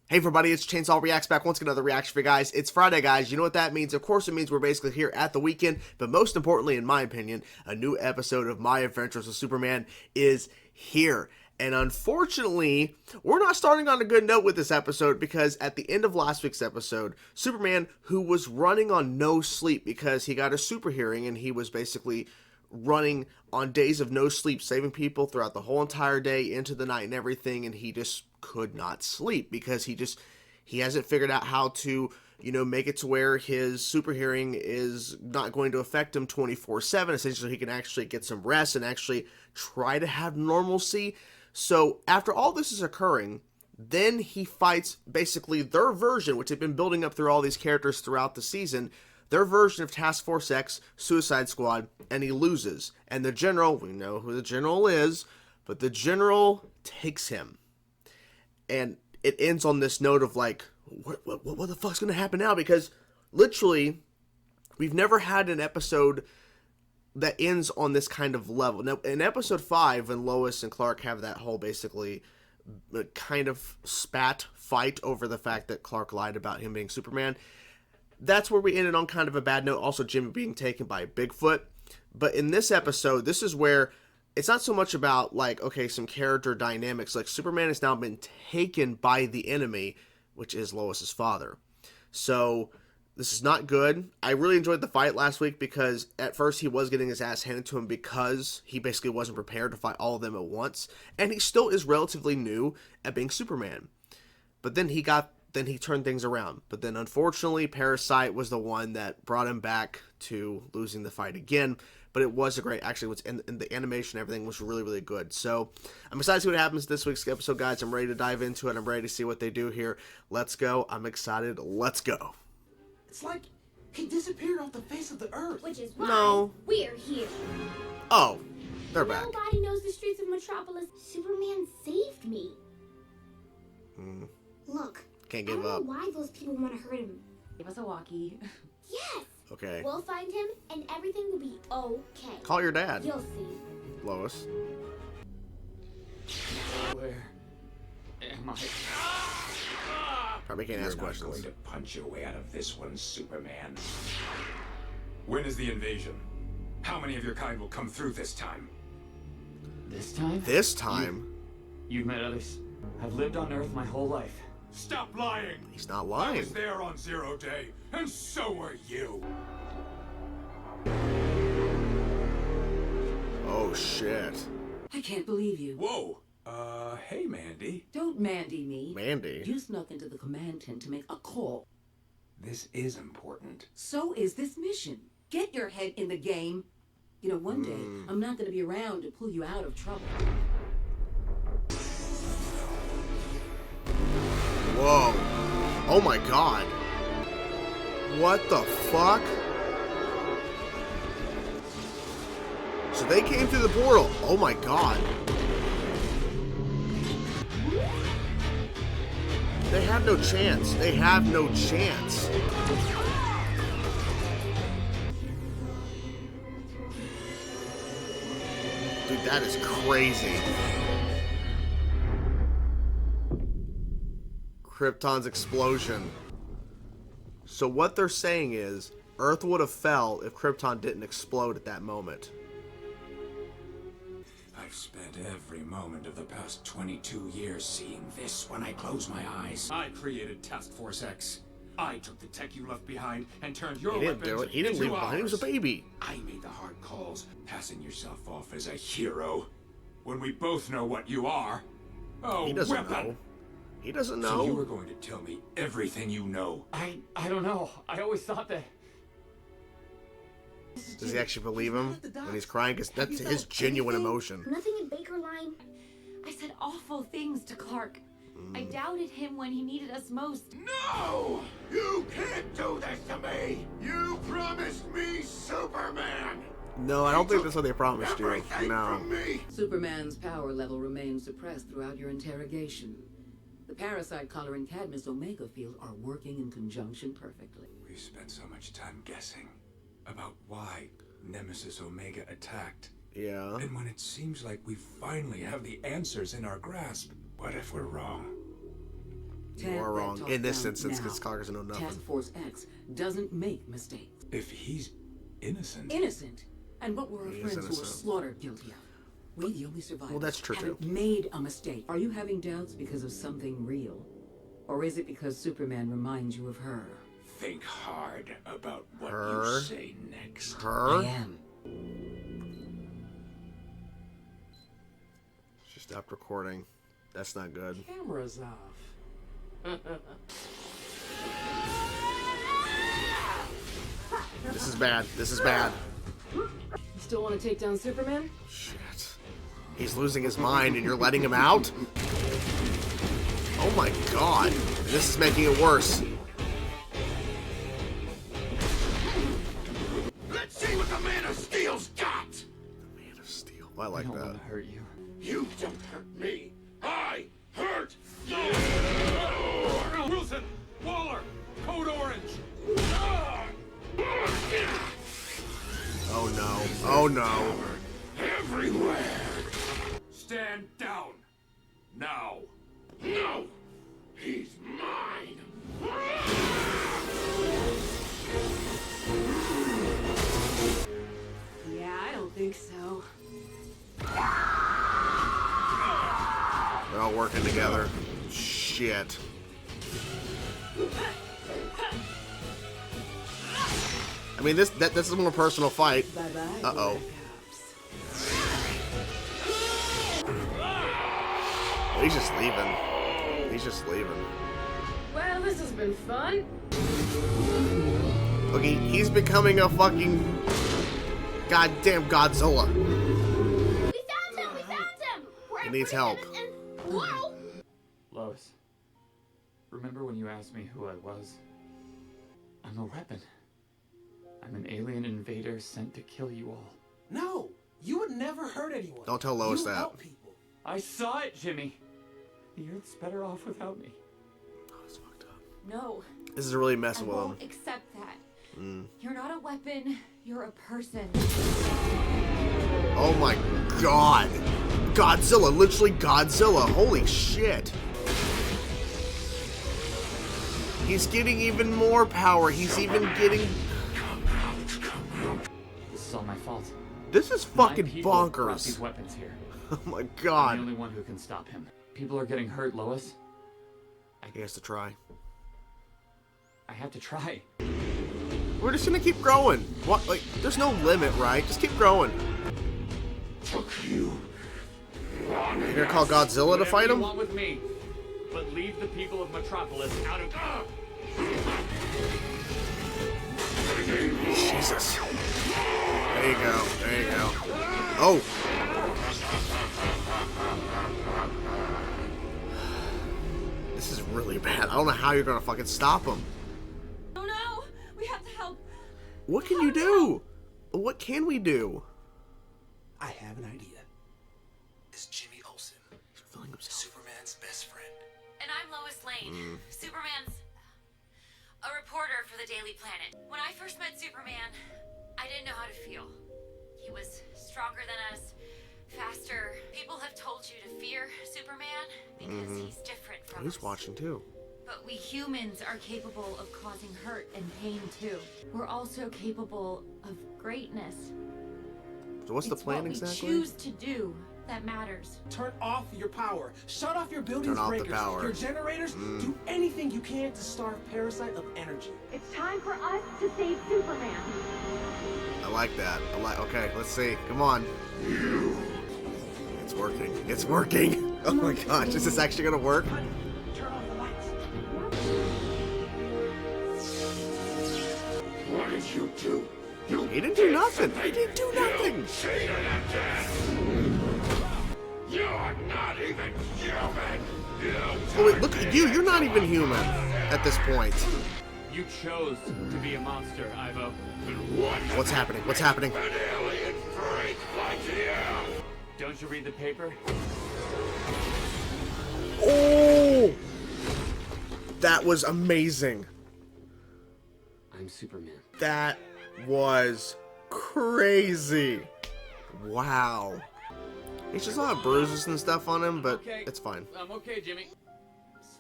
Hey everybody, it's Chainsaw Reacts back once again, another reaction for you guys. It's Friday, guys. You know what that means? Of course it means we're basically here at the weekend, but most importantly, in my opinion, a new episode of My Adventures with Superman is here. And unfortunately, we're not starting on a good note with this episode because at the end of last week's episode, Superman, who was running on no sleep because he got a super hearing and he was basically running on days of no sleep, saving people throughout the whole entire day into the night and everything, and he just could not sleep because he hasn't figured out how to, make it to where his super hearing is not going to affect him 24/7. Essentially, he can actually get some rest and actually try to have normalcy. So after all this is occurring, then he fights basically their version, which had been building up through all these characters throughout the season, their version of Task Force X, Suicide Squad, and he loses. And the general, we know who the general is, but the general takes him. And it ends on this note of like, what the fuck's going to happen now? Because literally, we've never had an episode that ends on this kind of level. Now, in episode 5, when Lois and Clark have that whole basically kind of spat fight over the fact that Clark lied about him being Superman, that's where we ended on kind of a bad note. Also, Jimmy being taken by Bigfoot. But in this episode, this is where it's not so much about, like, okay, some character dynamics. Like, Superman has now been taken by the enemy, which is Lois's father. So, this is not good. I really enjoyed the fight last week because at first he was getting his ass handed to him because he basically wasn't prepared to fight all of them at once. And he still is relatively new at being Superman. But then he turned things around. But then, unfortunately, Parasite was the one that brought him back to losing the fight again. But it was a great, actually, the animation and everything was really, really good. So, I'm excited to see what happens this week's episode, guys. I'm ready to dive into it. I'm ready to see what they do here. Let's go. I'm excited. Let's go. It's like he disappeared off the face of the earth. Which is why we're here. Oh, they're back. Nobody knows the streets of Metropolis. Superman saved me. Look, can't give I don't up. know why those people want to hurt him. Give us a walkie. Yes. Okay. We'll find him, and everything will be okay. Call your dad. You'll see. Lois. Where am I? Probably can't ask You're not questions. going to punch your way out of this one, Superman. When is the invasion? How many of your kind will come through this time? This time? This time? You've met others. I've lived on Earth my whole life. Stop lying! He's not I lying. was there on Zero Day, and so were you! Oh, shit. I can't believe you. Whoa! Hey, Mandy. Don't Mandy me. Mandy. You snuck into the command tent to make a call. This is important. So is this mission. Get your head in the game. You know, one day, I'm not going to be around to pull you out of trouble. Whoa. Oh my god. What the fuck? So they came through the portal. Oh my god. They have no chance. They have no chance. Dude, that is crazy. Krypton's explosion. So what they're saying is Earth would have fell if Krypton didn't explode at that moment. I've spent every moment of the past 22 years seeing this when I close my eyes. I created Task Force X. I took the tech you left behind and turned your He didn't do it. He didn't leave it behind. He was a baby. I made the hard calls, passing yourself off as a hero. When we both know what you are. Oh, He doesn't weapon. know. He doesn't So you were know. going to tell me everything you know. I don't know. I always thought that. Does he actually believe him when he's crying? Because that's his genuine emotion. Nothing in Baker Line. I said awful things to Clark. I doubted him when he needed us most. No! You can't do this to me! You promised me Superman! No, I don't think that's what they promised you. Everything No. from me! Superman's power level remains suppressed throughout your interrogation. The Parasite collar and Cadmus Omega field are working in conjunction perfectly. We spent so much time guessing about why Nemesis Omega attacked. Yeah. And when it seems like we finally have the answers in our grasp, what if we're wrong? You are wrong. In this instance, because Clark doesn't know nothing. Task Force X doesn't make mistakes. If he's innocent. Innocent. And what were our He is friends who were innocent. slaughtered guilty of? We, the only survivors, Well, that's true, haven't too. made a mistake. Are you having doubts because of something real? Or is it because Superman reminds you of her? Think hard about what Her? you say next. I Her? am. She stopped recording. That's not good. Camera's off. This is bad. This is bad. You still want to take down Superman? Shit. He's losing his mind and you're letting him out? Oh my god. This is making it worse. Let's see what the Man of Steel's got! The Man of Steel. I like I don't that. want to hurt you. You don't hurt me. I hurt you! Wilson! Waller! Code Orange! Oh no. Oh no. Everywhere! Stand down! Now! No! He's mine! Yeah, I don't think so. They're all working together. Shit. I mean, this is a more personal fight. Bye-bye. Uh-oh. He's just leaving. He's just leaving. Well, this has been fun. Okay, he's becoming a fucking goddamn Godzilla. We found him! We found him! He needs help. Whoa! Lois, remember when you asked me who I was? I'm a weapon. I'm an alien invader sent to kill you all. No, you would never hurt anyone. Don't tell Lois You that. help people. I saw it, Jimmy. The Earth's better off without me. Oh, it's fucked up. No, This is really I messing with him. won't accept that. You're not a weapon, you're a person. Oh my god. Godzilla, literally Godzilla. Holy shit. He's getting even more power. He's even getting... This is all my fault. This is My fucking people brought these bonkers. weapons here. Oh my I'm the god. only one who can stop him. People are getting hurt, Lois. He has to try. I have to try. We're just gonna keep growing. What? Like, there's no limit, right? Just keep growing. Took you. You're gonna call Godzilla to fight Whatever him? you want with me, but leave the people of Metropolis out of. Jesus. There you go. There you go. Oh. This is really bad. I don't know how you're gonna fucking stop him. Oh no! We have to help. What can you do? What can we do? I have an idea. It's Jimmy Olsen, He's feeling himself. Superman's best friend. And I'm Lois Lane, Superman's a reporter for the Daily Planet. When I first met Superman, I didn't know how to feel. He was stronger than us, faster. People have told you to fear Superman because he's different from us. He's watching too. But we humans are capable of causing hurt and pain too. We're also capable of greatness. So what's the It's plan what exactly? we choose to do that matters. Turn off your power. Shut off your building's Turn off the breakers. power. Your generators. Do anything you can to starve Parasite of energy. It's time for us to save Superman. I like that. Okay, let's see. Come on. It's working. It's working. Oh my gosh, is this actually gonna work? Turn off the lights. What did you do? You He didn't do nothing. He didn't do nothing. cheated at death! You're not even human! Oh wait, look at you. You're not even human at this point. You chose to be a monster, Ivo. What's happening? What's happening? An alien freak like you! Don't you read the paper? Oh! That was amazing. I'm Superman. That was crazy. Wow. He's just a lot of bruises and stuff on him, but Okay. it's fine. I'm okay, Jimmy.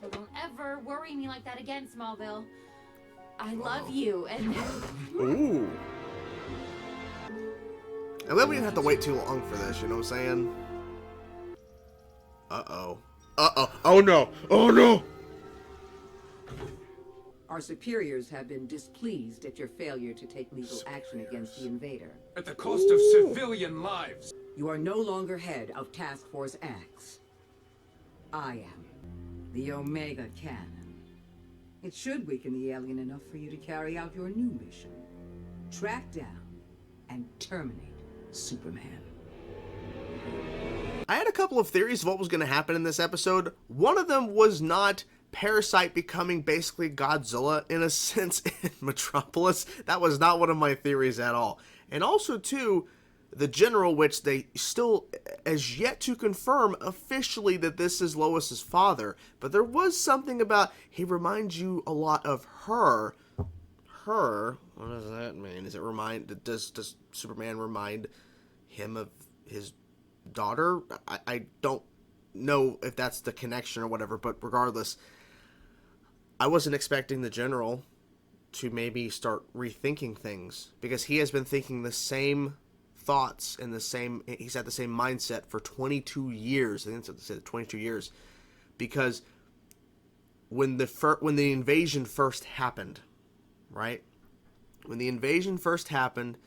So don't ever worry me like that again, Smallville. I love you, and... Ooh. I'm glad we didn't have to wait too long for this, you know what I'm saying? Uh-oh. Uh-oh. Oh no! Oh no! Our superiors have been displeased at your failure to take legal action against the invader. At the cost of civilian lives. You are no longer head of Task Force X. I am. The Omega Cannon. It should weaken the alien enough for you to carry out your new mission. Track down and terminate Superman. I had a couple of theories of what was going to happen in this episode. One of them was not Parasite becoming basically Godzilla in a sense in Metropolis. That was not one of my theories at all. And also, too, the General, which they still has yet to confirm officially that this is Lois's father. But there was something about, he reminds you a lot of her. Her? What does that mean? Does Superman remind him of his daughter? I don't know if that's the connection or whatever, but regardless, I wasn't expecting the General to maybe start rethinking things, because he has been thinking the same thoughts and he's had the same mindset for 22 years. I think it's 22 years, because when the invasion first happened, right? When the invasion first happened,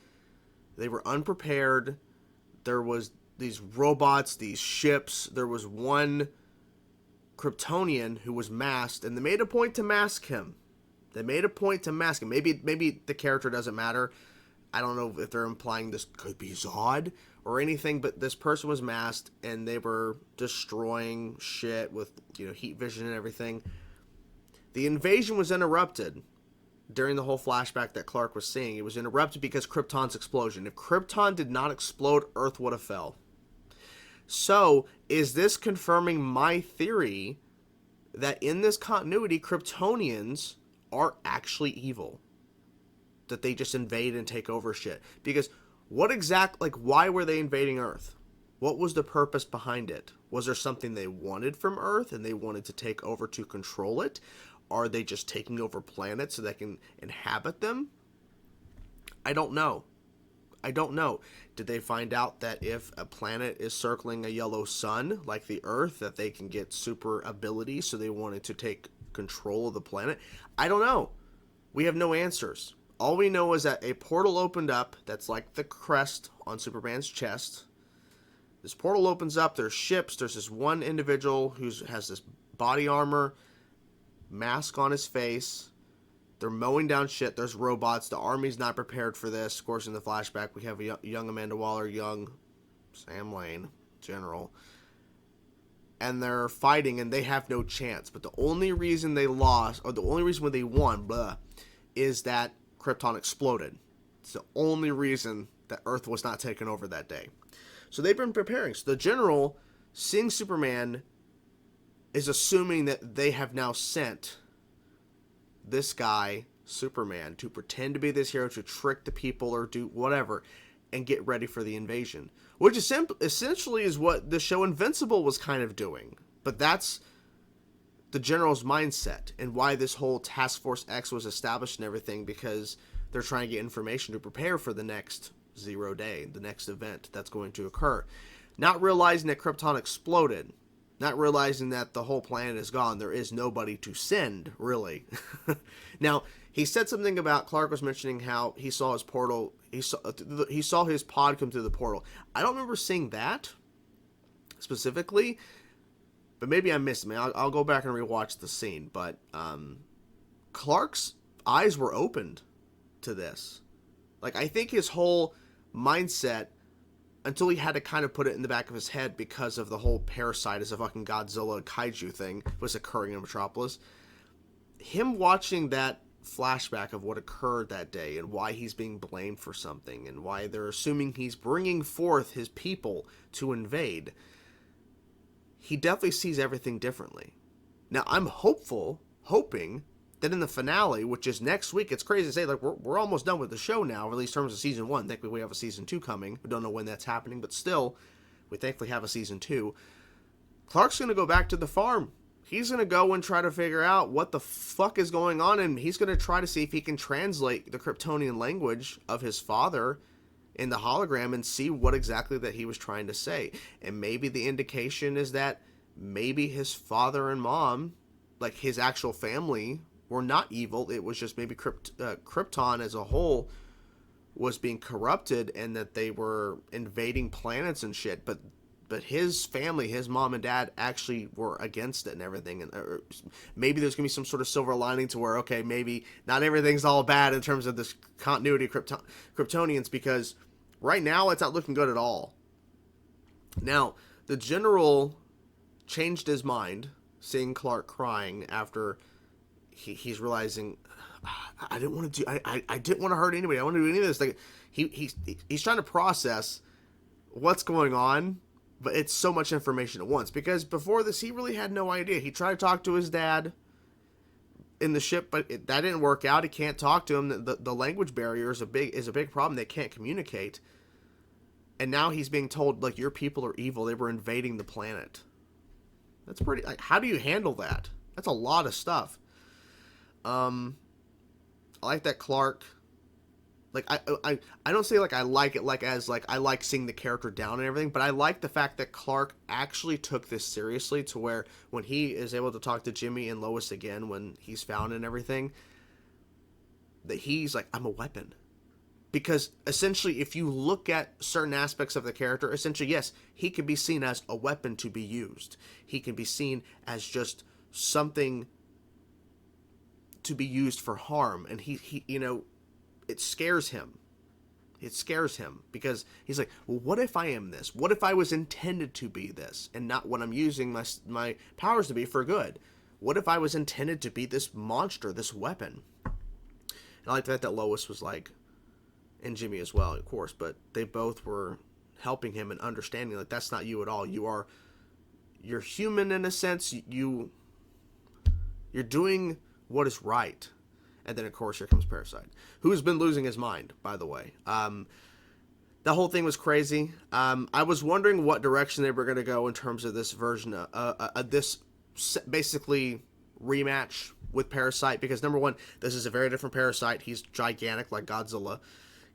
they were unprepared. There was these robots, these ships. There was one Kryptonian who was masked, and they made a point to mask him. Maybe the character doesn't matter. I don't know if they're implying this could be Zod or anything, but this person was masked, and they were destroying shit with, heat vision and everything. The invasion was interrupted during the whole flashback that Clark was seeing. It was interrupted because Krypton's explosion. If Krypton did not explode, Earth would have fell. So, is this confirming my theory that in this continuity, Kryptonians are actually evil? That they just invade and take over shit? Because why were they invading Earth? What was the purpose behind it? Was there something they wanted from Earth and they wanted to take over to control it? Are they just taking over planets so they can inhabit them? I don't know. Did they find out that if a planet is circling a yellow sun, like the Earth, that they can get super abilities, so they wanted to take control of the planet? I don't know. We have no answers. All we know is that a portal opened up that's like the crest on Superman's chest. This portal opens up, there's ships, there's this one individual who has this body armor, mask on his face. They're mowing down shit. There's robots. The army's not prepared for this. Of course, in the flashback, we have a young Amanda Waller, young Sam Lane, General. And they're fighting, and they have no chance. But the only reason they lost, or the only reason when they won, is that Krypton exploded. It's the only reason that Earth was not taken over that day. So they've been preparing. So the General, seeing Superman, is assuming that they have now sent this guy, Superman, to pretend to be this hero, to trick the people or do whatever, and get ready for the invasion. Which essentially is what the show Invincible was kind of doing. But that's the General's mindset, and why this whole Task Force X was established and everything, because they're trying to get information to prepare for the next 0 day, the next event that's going to occur. Not realizing that Krypton exploded. Not realizing that the whole planet is gone. There is nobody to send, really. Now, he said something about, Clark was mentioning how he saw his portal, he saw his pod come through the portal. I don't remember seeing that specifically, but maybe I missed it. I'll go back and rewatch the scene. But Clark's eyes were opened to this. Like, I think his whole mindset, until he had to kind of put it in the back of his head because of the whole Parasite as a fucking Godzilla kaiju thing was occurring in Metropolis. Him watching that flashback of what occurred that day and why he's being blamed for something and why they're assuming he's bringing forth his people to invade, he definitely sees everything differently. Now, I'm hoping that in the finale, which is next week, it's crazy to say, like, we're almost done with the show now, at least in terms of season 1. Thankfully, we have a season 2 coming. We don't know when that's happening, but still, we thankfully have a season 2. Clark's going to go back to the farm. he's going to go and try to figure out what the fuck is going on, and he's going to try to see if he can translate the Kryptonian language of his father in the hologram and see what exactly that he was trying to say. And maybe the indication is that maybe his father and mom, like his actual family, were not evil. It was just maybe Krypton as a whole was being corrupted, and that they were invading planets and shit. But his family, his mom and dad, actually were against it and everything. And maybe there's gonna be some sort of silver lining to where, okay, maybe not everything's all bad in terms of this continuity of Kryptonians, because right now it's not looking good at all. Now, the general changed his mind, seeing Clark crying after he's realizing, I didn't want to do, I didn't want to hurt anybody. I don't want to do any of this. Like he's trying to process what's going on, but it's so much information at once, because before this he really had no idea. He tried to talk to his dad in the ship, but that didn't work out. He can't talk to him. The language barrier is a big problem. They can't communicate. And now he's being told, like, your people are evil. They were invading the planet. That's pretty, like, how do you handle that? That's a lot of stuff. I like that Clark, like, I don't say, like, I like it, like, as, like, I like seeing the character down and everything, but I like the fact that Clark actually took this seriously, to where when he is able to talk to Jimmy and Lois again, when he's found and everything, that he's like, I'm a weapon. Because essentially, if you look at certain aspects of the character, essentially, yes, he can be seen as a weapon to be used. He can be seen as just something to be used for harm. And he you know, it scares him. It scares him, because he's like, well, what if I am this? What if I was intended to be this and not what I'm using my powers to be for good? What if I was intended to be this monster, this weapon? And I like the fact that Lois was like, and Jimmy as well, of course, but they both were helping him and understanding, like, that's not you at all. You're human in a sense. You're doing what is right. And then, of course, here comes Parasite, who's been losing his mind, by the way. The whole thing was crazy. I was wondering what direction they were going to go in terms of this version of this basically rematch with Parasite, because number one, this is a very different Parasite. He's gigantic, like Godzilla.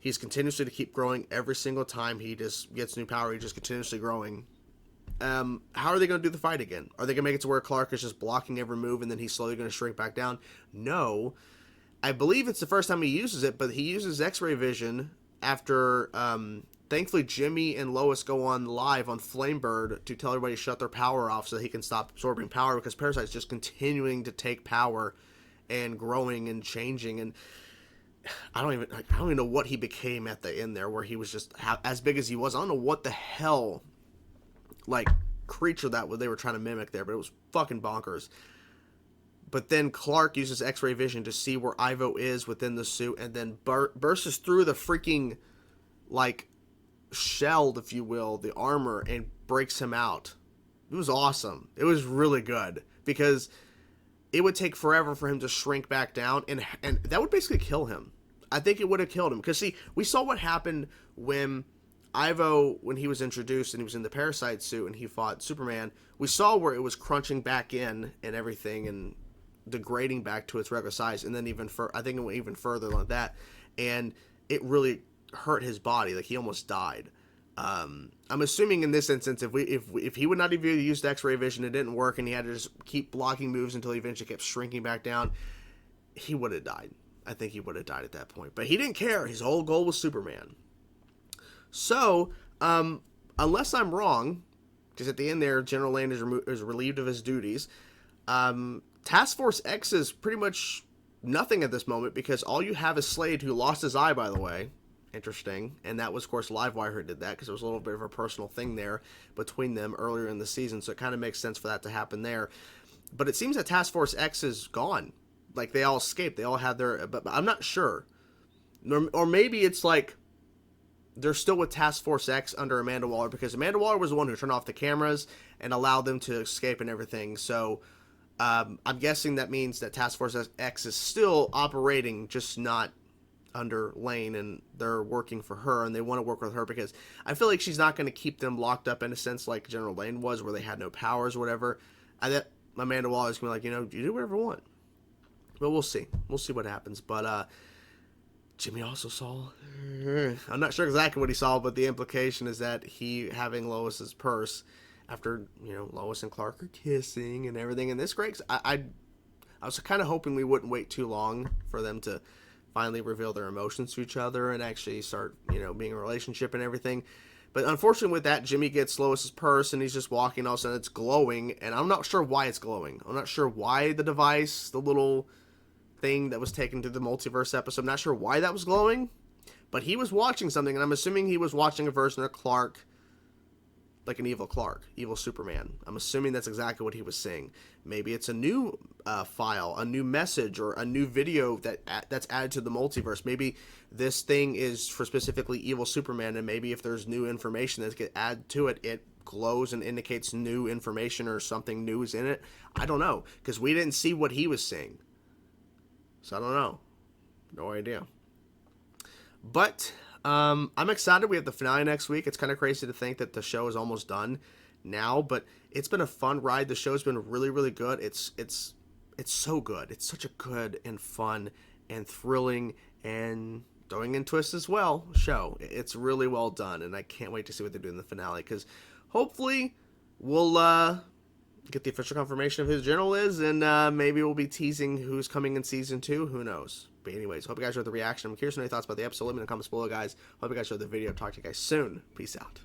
He's continuously to keep growing every single time he just gets new power. He's just continuously growing. How are they going to do the fight again? Are they going to make it to where Clark is just blocking every move and then he's slowly going to shrink back down? No. I believe it's the first time he uses it, but he uses X-ray vision after, thankfully, Jimmy and Lois go on live on Flamebird to tell everybody to shut their power off so that he can stop absorbing power, because Parasite's just continuing to take power and growing and changing. And I don't even know what he became at the end there, where he was just as big as he was. I don't know what the hell, like, creature that they were trying to mimic there, but it was fucking bonkers. But then Clark uses X-ray vision to see where Ivo is within the suit, and then bursts through the freaking, like, shell, if you will, the armor, and breaks him out. It was awesome. It was really good, because it would take forever for him to shrink back down, and that would basically kill him. I think it would have killed him, because, see, we saw what happened when Ivo, when he was introduced and he was in the Parasite suit and he fought Superman. We saw where it was crunching back in and everything and degrading back to its regular size, and then I think it went even further than that, and it really hurt his body. Like, he almost died. I'm assuming in this instance, if he would not have used X-ray vision, it didn't work, and he had to just keep blocking moves until he eventually kept shrinking back down, he would have died. I think he would have died at that point. But he didn't care. His whole goal was Superman. So, unless I'm wrong, because at the end there, General Lane is relieved of his duties, Task Force X is pretty much nothing at this moment, because all you have is Slade, who lost his eye, by the way. Interesting. And that was, of course, Livewire who did that, because there was a little bit of a personal thing there between them earlier in the season, so it kind of makes sense for that to happen there. But it seems that Task Force X is gone. Like, they all escaped. They all had their... But I'm not sure. Or maybe it's like they're still with Task Force X under Amanda Waller, because Amanda Waller was the one who turned off the cameras and allowed them to escape and everything. So I'm guessing that means that Task Force X is still operating, just not under Lane, and they're working for her, and they want to work with her, because I feel like she's not going to keep them locked up in a sense like General Lane was, where they had no powers or whatever. Amanda Waller's gonna be like, you know, you do whatever you want. But we'll see. We'll see what happens. But Jimmy also saw. I'm not sure exactly what he saw, but the implication is that he having Lois's purse after, you know, Lois and Clark are kissing and everything. And this great. I was kind of hoping we wouldn't wait too long for them to finally reveal their emotions to each other and actually start, you know, being a relationship and everything. But unfortunately with that, Jimmy gets Lois's purse and he's just walking. All of a sudden it's glowing, and I'm not sure why it's glowing. I'm not sure why the device, the little thing that was taken to the multiverse episode, I'm not sure why that was glowing. But he was watching something, and I'm assuming he was watching a version of Clark, like an evil Clark, evil Superman. I'm assuming that's exactly what he was seeing. Maybe it's a new file, a new message, or a new video that's added to the multiverse. Maybe this thing is for specifically evil Superman, and maybe if there's new information that gets added to it, it glows and indicates new information or something new is in it. I don't know, because we didn't see what he was seeing. So I don't know. No idea. But I'm excited. We have the finale next week. It's kind of crazy to think that the show is almost done now, but it's been a fun ride. The show's been really, really good. It's so good. It's such a good and fun and thrilling and throwing in twists as well show. It's really well done, and I can't wait to see what they do in the finale, because hopefully we'll get the official confirmation of who the general is, and maybe we'll be teasing who's coming in season 2. Who knows? But anyways, hope you guys enjoyed the reaction. I'm curious to know your thoughts about the episode. Let me know in the comments below, guys. Hope you guys enjoyed the video. Talk to you guys soon. Peace out.